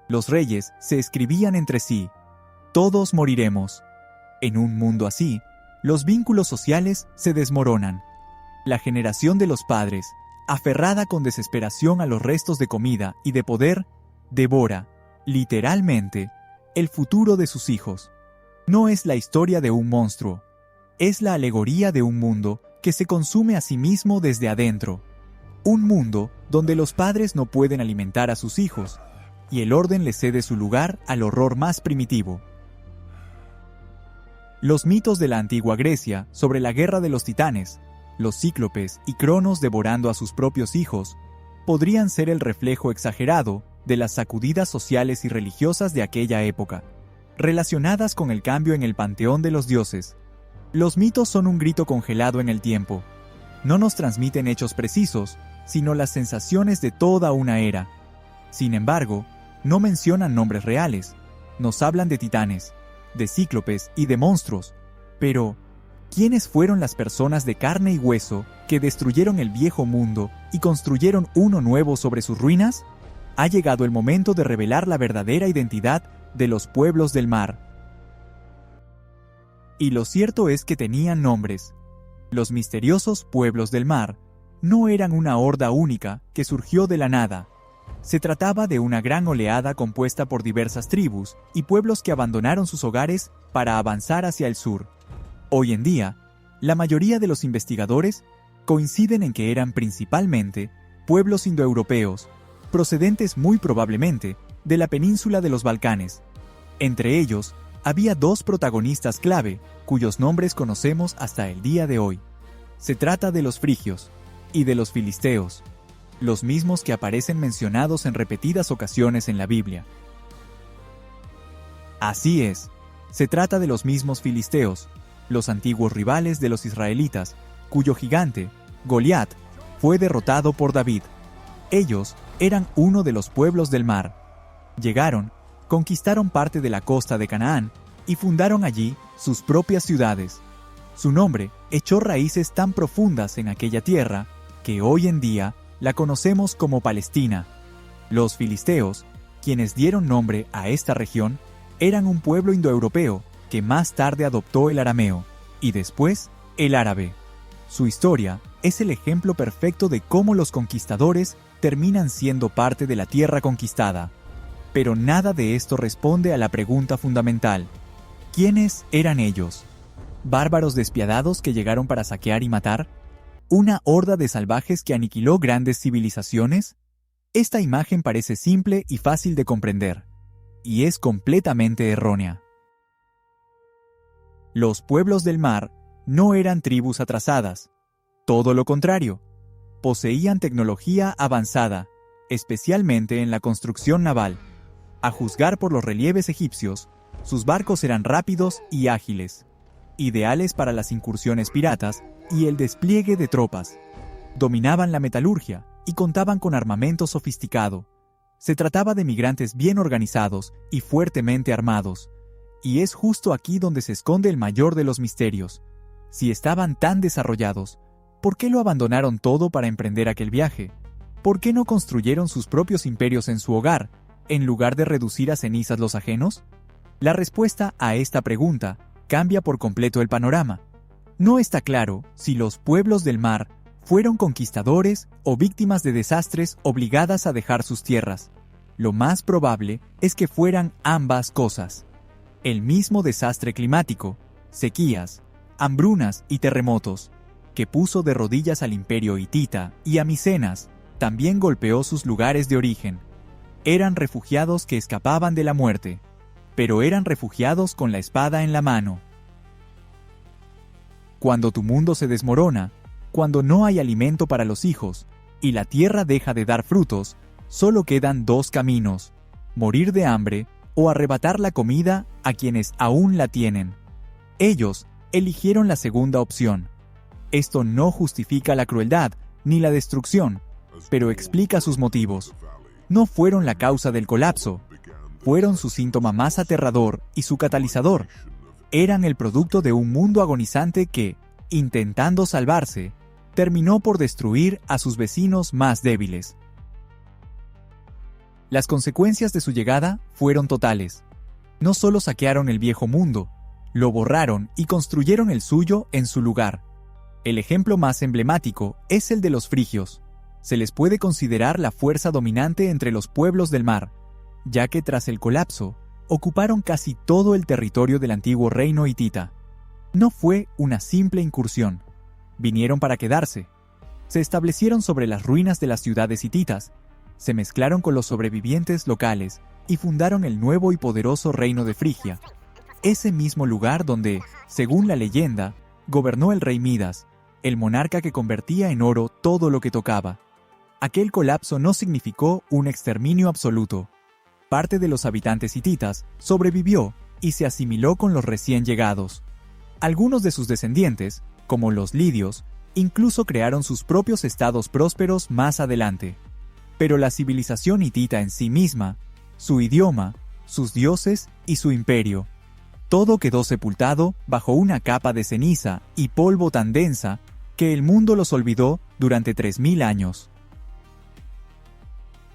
Los reyes se escribían entre sí: todos moriremos. En un mundo así, los vínculos sociales se desmoronan. La generación de los padres, aferrada con desesperación a los restos de comida y de poder, devora, literalmente, el futuro de sus hijos. No es la historia de un monstruo, es la alegoría de un mundo que se consume a sí mismo desde adentro. Un mundo donde los padres no pueden alimentar a sus hijos, y el orden le cede su lugar al horror más primitivo. Los mitos de la antigua Grecia sobre la guerra de los titanes, los cíclopes y Cronos devorando a sus propios hijos, podrían ser el reflejo exagerado de las sacudidas sociales y religiosas de aquella época, relacionadas con el cambio en el panteón de los dioses. Los mitos son un grito congelado en el tiempo. No nos transmiten hechos precisos, sino las sensaciones de toda una era. Sin embargo, no mencionan nombres reales. Nos hablan de titanes, de cíclopes y de monstruos. Pero, ¿quiénes fueron las personas de carne y hueso que destruyeron el viejo mundo y construyeron uno nuevo sobre sus ruinas? Ha llegado el momento de revelar la verdadera identidad de los pueblos del mar. Y lo cierto es que tenían nombres. Los misteriosos pueblos del mar no eran una horda única que surgió de la nada. Se trataba de una gran oleada compuesta por diversas tribus y pueblos que abandonaron sus hogares para avanzar hacia el sur. Hoy en día, la mayoría de los investigadores coinciden en que eran principalmente pueblos indoeuropeos, procedentes muy probablemente de la península de los Balcanes. Entre ellos, había dos protagonistas clave, cuyos nombres conocemos hasta el día de hoy. Se trata de los frigios y de los filisteos, los mismos que aparecen mencionados en repetidas ocasiones en la Biblia. Así es, se trata de los mismos filisteos, los antiguos rivales de los israelitas, cuyo gigante, Goliat, fue derrotado por David. Ellos eran uno de los pueblos del mar. Llegaron, conquistaron parte de la costa de Canaán y fundaron allí sus propias ciudades. Su nombre echó raíces tan profundas en aquella tierra que hoy en día la conocemos como Palestina. Los filisteos, quienes dieron nombre a esta región, eran un pueblo indoeuropeo que más tarde adoptó el arameo y después el árabe. Su historia es el ejemplo perfecto de cómo los conquistadores terminan siendo parte de la tierra conquistada. Pero nada de esto responde a la pregunta fundamental: ¿quiénes eran ellos? ¿Bárbaros despiadados que llegaron para saquear y matar? ¿Una horda de salvajes que aniquiló grandes civilizaciones? Esta imagen parece simple y fácil de comprender, y es completamente errónea. Los pueblos del mar no eran tribus atrasadas. Todo lo contrario, poseían tecnología avanzada, especialmente en la construcción naval. A juzgar por los relieves egipcios, sus barcos eran rápidos y ágiles, ideales para las incursiones piratas y el despliegue de tropas. Dominaban la metalurgia y contaban con armamento sofisticado. Se trataba de migrantes bien organizados y fuertemente armados. Y es justo aquí donde se esconde el mayor de los misterios. Si estaban tan desarrollados, ¿por qué lo abandonaron todo para emprender aquel viaje? ¿Por qué no construyeron sus propios imperios en su hogar, en lugar de reducir a cenizas los ajenos? La respuesta a esta pregunta cambia por completo el panorama. No está claro si los pueblos del mar fueron conquistadores o víctimas de desastres obligadas a dejar sus tierras. Lo más probable es que fueran ambas cosas. El mismo desastre climático, sequías, hambrunas y terremotos, que puso de rodillas al imperio hitita y a Micenas, también golpeó sus lugares de origen. Eran refugiados que escapaban de la muerte, pero eran refugiados con la espada en la mano. Cuando tu mundo se desmorona, cuando no hay alimento para los hijos, y la tierra deja de dar frutos, solo quedan dos caminos: morir de hambre o arrebatar la comida a quienes aún la tienen. Ellos eligieron la segunda opción. Esto no justifica la crueldad ni la destrucción, pero explica sus motivos. No fueron la causa del colapso, fueron su síntoma más aterrador y su catalizador. Eran el producto de un mundo agonizante que, intentando salvarse, terminó por destruir a sus vecinos más débiles. Las consecuencias de su llegada fueron totales. No solo saquearon el viejo mundo, lo borraron y construyeron el suyo en su lugar. El ejemplo más emblemático es el de los frigios. Se les puede considerar la fuerza dominante entre los pueblos del mar, ya que tras el colapso, ocuparon casi todo el territorio del antiguo reino hitita. No fue una simple incursión. Vinieron para quedarse. Se establecieron sobre las ruinas de las ciudades hititas, se mezclaron con los sobrevivientes locales y fundaron el nuevo y poderoso reino de Frigia, ese mismo lugar donde, según la leyenda, gobernó el rey Midas, el monarca que convertía en oro todo lo que tocaba. Aquel colapso no significó un exterminio absoluto. Parte de los habitantes hititas sobrevivió y se asimiló con los recién llegados. Algunos de sus descendientes, como los lidios, incluso crearon sus propios estados prósperos más adelante. Pero la civilización hitita en sí misma, su idioma, sus dioses y su imperio, todo quedó sepultado bajo una capa de ceniza y polvo tan densa que el mundo los olvidó durante 3000 años.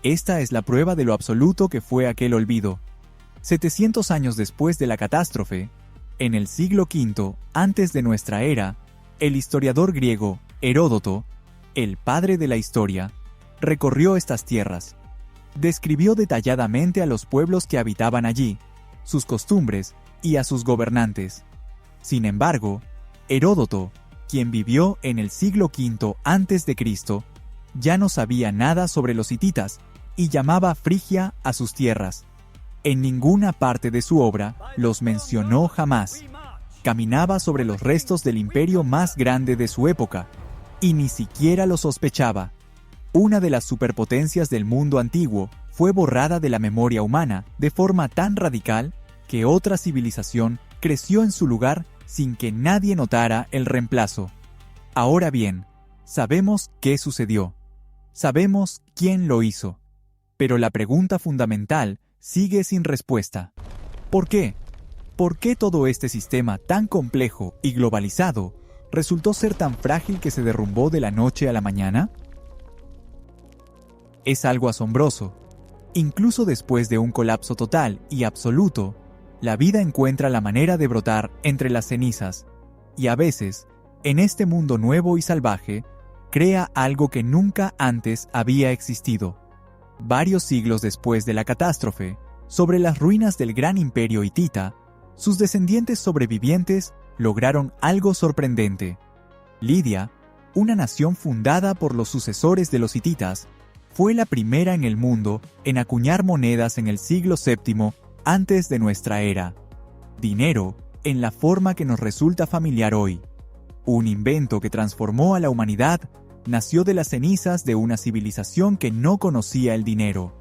Esta es la prueba de lo absoluto que fue aquel olvido. 700 años después de la catástrofe, en el siglo V antes de nuestra era, el historiador griego Heródoto, el padre de la historia, recorrió estas tierras. Describió detalladamente a los pueblos que habitaban allí, sus costumbres y a sus gobernantes. Sin embargo, Heródoto, quien vivió en el siglo V antes de Cristo, ya no sabía nada sobre los hititas y llamaba Frigia a sus tierras. En ninguna parte de su obra los mencionó jamás. Caminaba sobre los restos del imperio más grande de su época y ni siquiera lo sospechaba. Una de las superpotencias del mundo antiguo fue borrada de la memoria humana de forma tan radical que otra civilización creció en su lugar sin que nadie notara el reemplazo. Ahora bien, sabemos qué sucedió. Sabemos quién lo hizo. Pero la pregunta fundamental sigue sin respuesta. ¿Por qué? ¿Por qué todo este sistema tan complejo y globalizado resultó ser tan frágil que se derrumbó de la noche a la mañana? Es algo asombroso. Incluso después de un colapso total y absoluto, la vida encuentra la manera de brotar entre las cenizas, y a veces, en este mundo nuevo y salvaje, crea algo que nunca antes había existido. Varios siglos después de la catástrofe, sobre las ruinas del gran imperio hitita, sus descendientes sobrevivientes lograron algo sorprendente. Lidia, una nación fundada por los sucesores de los hititas, fue la primera en el mundo en acuñar monedas en el siglo VII antes de nuestra era. Dinero en la forma que nos resulta familiar hoy. Un invento que transformó a la humanidad nació de las cenizas de una civilización que no conocía el dinero.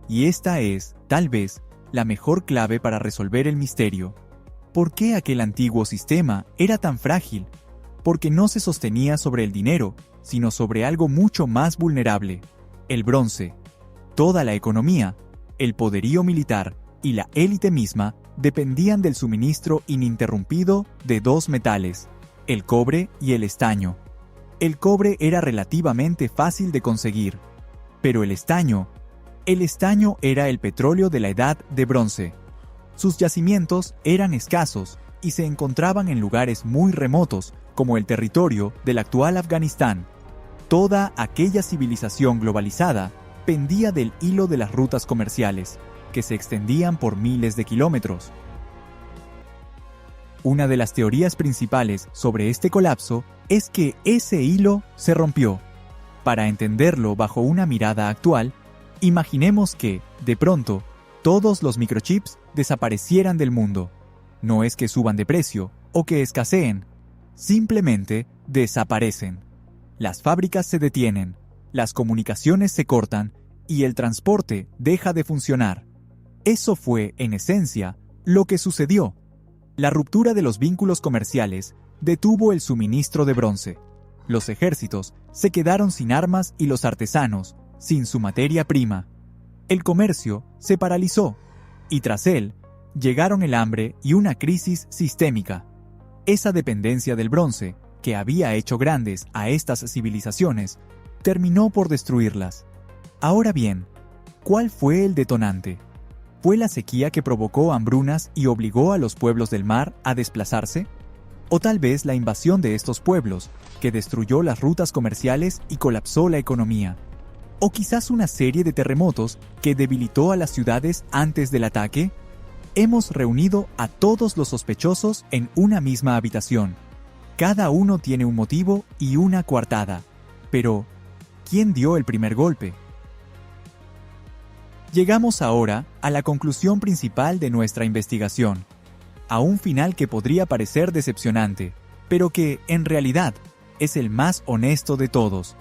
Y esta es, tal vez, la mejor clave para resolver el misterio. ¿Por qué aquel antiguo sistema era tan frágil? Porque no se sostenía sobre el dinero, sino sobre algo mucho más vulnerable: el bronce. Toda la economía, el poderío militar y la élite misma dependían del suministro ininterrumpido de dos metales, el cobre y el estaño. El cobre era relativamente fácil de conseguir, pero el estaño era el petróleo de la edad de bronce. Sus yacimientos eran escasos y se encontraban en lugares muy remotos, como el territorio del actual Afganistán. Toda aquella civilización globalizada pendía del hilo de las rutas comerciales, que se extendían por miles de kilómetros. Una de las teorías principales sobre este colapso es que ese hilo se rompió. Para entenderlo bajo una mirada actual, imaginemos que, de pronto, todos los microchips desaparecieran del mundo. No es que suban de precio o que escaseen, simplemente desaparecen. Las fábricas se detienen, las comunicaciones se cortan y el transporte deja de funcionar. Eso fue, en esencia, lo que sucedió. La ruptura de los vínculos comerciales detuvo el suministro de bronce. Los ejércitos se quedaron sin armas y los artesanos sin su materia prima. El comercio se paralizó y tras él llegaron el hambre y una crisis sistémica. Esa dependencia del bronce, que había hecho grandes a estas civilizaciones, terminó por destruirlas. Ahora bien, ¿cuál fue el detonante? ¿Fue la sequía que provocó hambrunas y obligó a los pueblos del mar a desplazarse? O tal vez la invasión de estos pueblos, que destruyó las rutas comerciales y colapsó la economía. O quizás una serie de terremotos que debilitó a las ciudades antes del ataque. Hemos reunido a todos los sospechosos en una misma habitación. Cada uno tiene un motivo y una coartada. Pero, ¿quién dio el primer golpe? Llegamos ahora a la conclusión principal de nuestra investigación, a un final que podría parecer decepcionante, pero que, en realidad, es el más honesto de todos.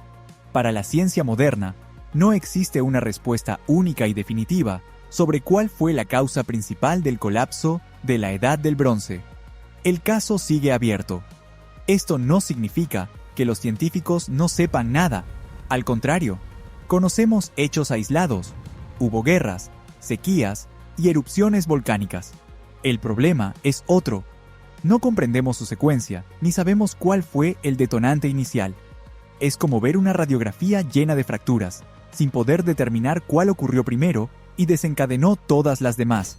Para la ciencia moderna, no existe una respuesta única y definitiva sobre cuál fue la causa principal del colapso de la Edad del Bronce. El caso sigue abierto. Esto no significa que los científicos no sepan nada. Al contrario, conocemos hechos aislados. Hubo guerras, sequías y erupciones volcánicas. El problema es otro. No comprendemos su secuencia, ni sabemos cuál fue el detonante inicial. Es como ver una radiografía llena de fracturas, sin poder determinar cuál ocurrió primero y desencadenó todas las demás.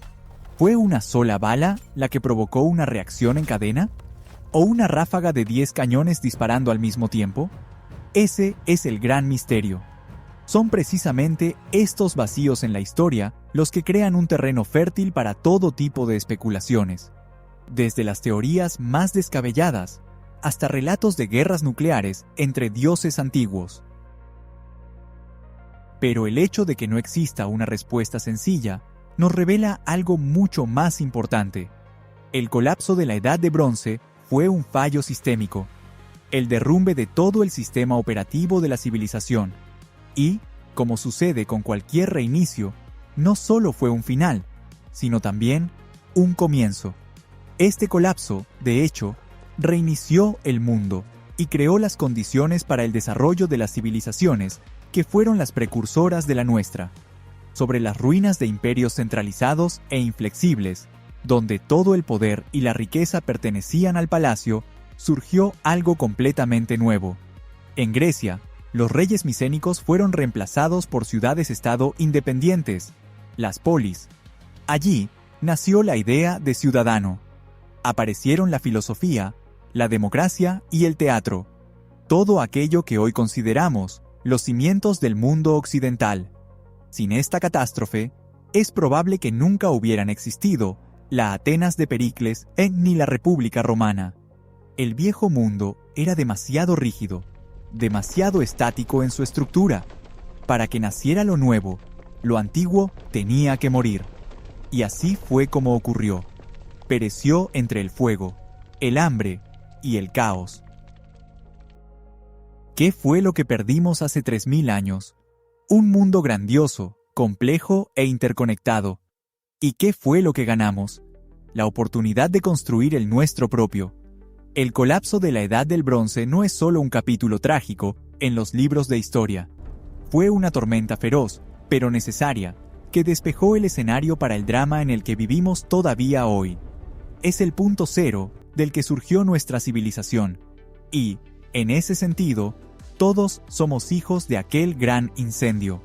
¿Fue una sola bala la que provocó una reacción en cadena? ¿O una ráfaga de 10 cañones disparando al mismo tiempo? Ese es el gran misterio. Son precisamente estos vacíos en la historia los que crean un terreno fértil para todo tipo de especulaciones. Desde las teorías más descabelladas hasta relatos de guerras nucleares entre dioses antiguos. Pero el hecho de que no exista una respuesta sencilla nos revela algo mucho más importante. El colapso de la Edad de Bronce fue un fallo sistémico, el derrumbe de todo el sistema operativo de la civilización. Y, como sucede con cualquier reinicio, no solo fue un final, sino también un comienzo. Este colapso, de hecho, reinició el mundo y creó las condiciones para el desarrollo de las civilizaciones que fueron las precursoras de la nuestra. Sobre las ruinas de imperios centralizados e inflexibles, donde todo el poder y la riqueza pertenecían al palacio, surgió algo completamente nuevo. En Grecia, los reyes micénicos fueron reemplazados por ciudades-estado independientes, las polis. Allí nació la idea de ciudadano. Aparecieron la filosofía, la democracia y el teatro. Todo aquello que hoy consideramos los cimientos del mundo occidental. Sin esta catástrofe, es probable que nunca hubieran existido la Atenas de Pericles ni la República Romana. El viejo mundo era demasiado rígido, demasiado estático en su estructura. Para que naciera lo nuevo, lo antiguo tenía que morir. Y así fue como ocurrió. Pereció entre el fuego, el hambre y el caos. ¿Qué fue lo que perdimos hace 3000 años? Un mundo grandioso, complejo e interconectado. ¿Y qué fue lo que ganamos? La oportunidad de construir el nuestro propio. El colapso de la Edad del Bronce no es solo un capítulo trágico en los libros de historia. Fue una tormenta feroz, pero necesaria, que despejó el escenario para el drama en el que vivimos todavía hoy. Es el punto cero del que surgió nuestra civilización. Y, en ese sentido, todos somos hijos de aquel gran incendio.